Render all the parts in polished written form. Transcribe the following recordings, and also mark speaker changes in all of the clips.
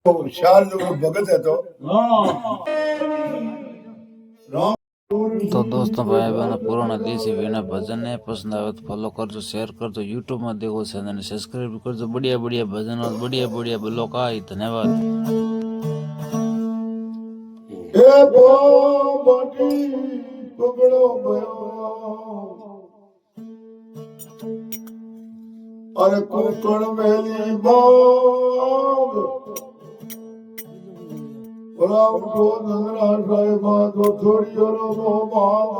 Speaker 1: ભગત હતો.
Speaker 2: तो दोस्तों भाई बहनों पुराना देसी वीणा भजन है पसंद आवे तो फॉलो करजो शेयर करजो यूट्यूब में देखो चैनल सब्सक्राइब करजो बढ़िया बढ़िया भजन और बढ़िया बढ़िया बोलो का धन्यवाद।
Speaker 1: अरे कुकड़ मेली बाग बोला उठो नंगरा साहिबा तो थोड़ी और वो बाग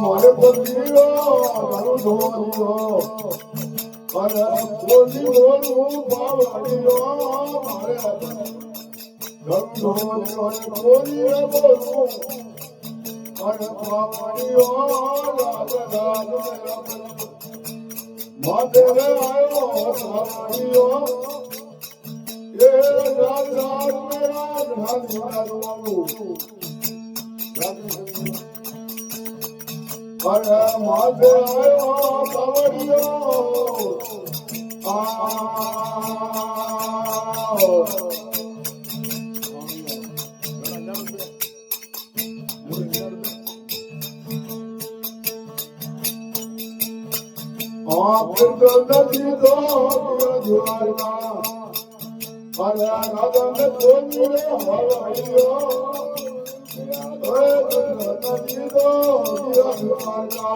Speaker 1: मारे बंदियो दारू धोरियो अरे कोली बोलू बावड़ियो मारे दारू धोरियो कोली बोलू अरे बावड़ियो राज राज मेरा माते रे आयो बावड़ियो ये राज राज मेरा राज राज बोलू अरे माते आयो बावड़ियो नदी दो जुआरना अरे राजा ने बोलिए हवाइयो नदी दो जुआरना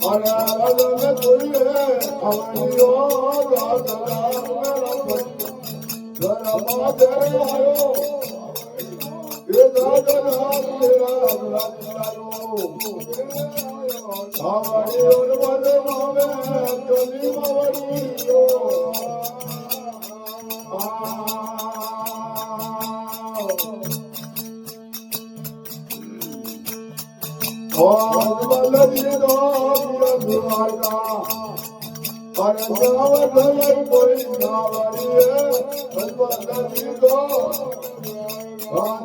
Speaker 1: अरे राजा ने बोलिए हवाइयो राजा मेरा माते आयो ये राजा मेरा हमारी और बदे मावे चली मवड़ियो और बलदी दो दुआरका पर जावत है कोई नावड़ी है बलदी दो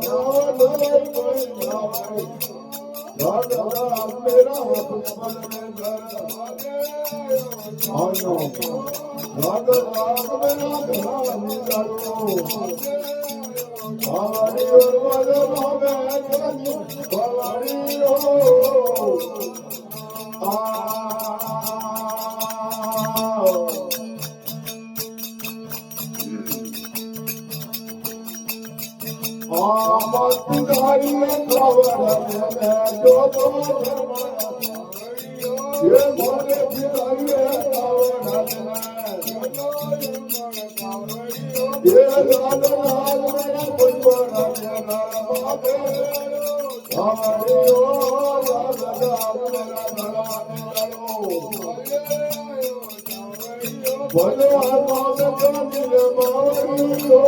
Speaker 1: जावत है कोई नावड़ी राजा मेरा मन में घर आयो राजा मेरा घर निकालो हमारी और वाले में चली हमारी हो तुझारी खबर जो तो ये मोरे फिराइए ये लाल लाल मेरा कोई बड़ा मेरा बाबे हमारे ओ लाल लाल मेरा गला निकालो बोले आत्मा में मिले मारियो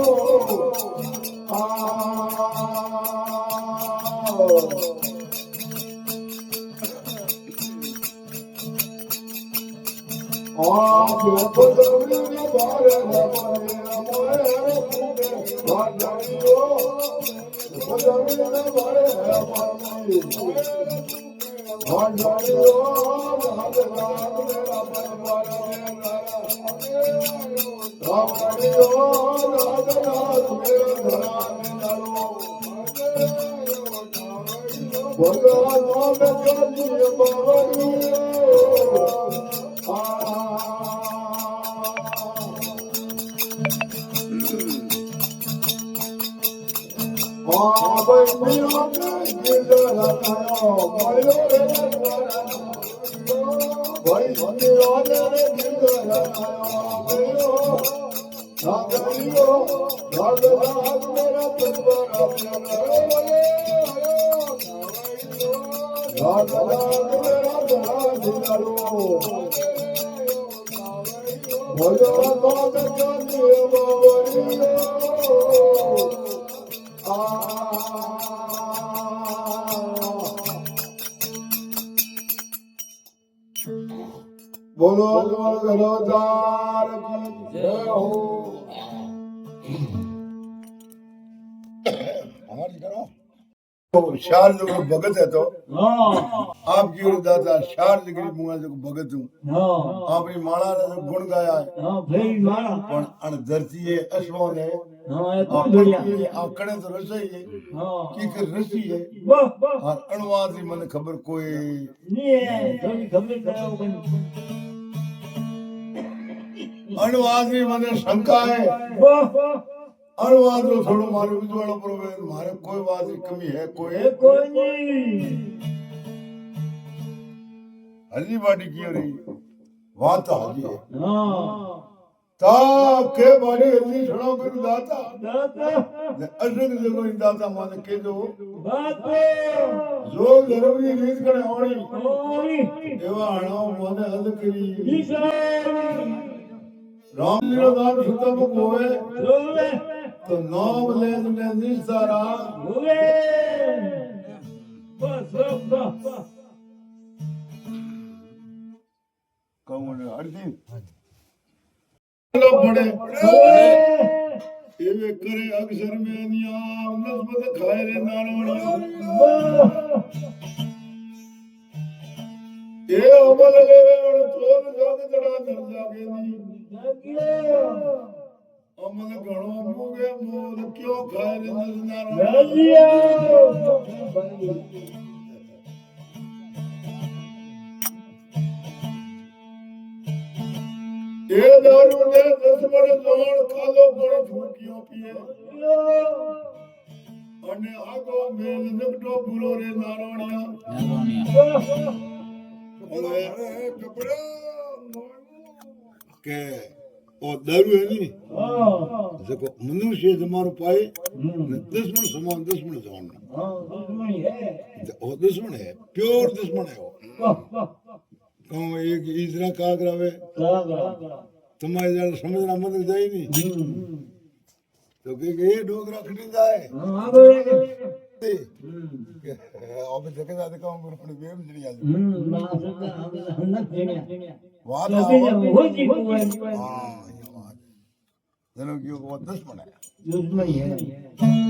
Speaker 1: બોલો ગરોદાર કી જય હો हमारी करो तो शार जो भगत है तो आप की दादा शार जिगरी मुआ जो भगत हूं आपनी माला ने जो गुण गाया है पण अन धरती है अश्वों ने आपकी आकड़े तो रसई है की कर रसी है और अणवाजी मन खबर कोई अणवाजी मन शंका है अणवाद रो थोड़ो मारे उज्जवल प्रवे मारे कोई बात की कमी है कोई नहीं हल्ली बाड़ी की रही बात हाजी है ता के बाड़ी हल्ली छोड़ो कर दाता अजग जगो इन दाता माने के जो बात जो जरूरी रीत करे होनी एवा हणो माने हद करी राम लीला दान सुता को होए तो नाम ले ने निसारा हुए बस कौन अर्जुन लोग बड़े ये करे अक्षर में नियाम नस्बत खाए रे नारायण ये अमल ले और तोड़ जाग जड़ा कर जागे नहीं अमल घणो मुगे मोल क्यों खाए रे नारायण ये दारू ने 10 बड़े लोण खालो बड़े झूठियों पिए अने आगो मेल नकटो बुलो रे नारायणिया ओए कपड़ा के ओ दारू है नी देखो मनुष्य जमारो पाए दुश्मन समान दुश्मन जान दुश्मन है ओ दुश्मन है प्योर दुश्मन है वो कहूं एक इजरा का करावे तुम्हारे जरा समझना मत जाए नहीं तो के ये डोगरा खड़ी जाए अब देखे जाते कहूं पर अपने वेम जड़ी आज वाह हां जनो क्यों वो दुश्मन है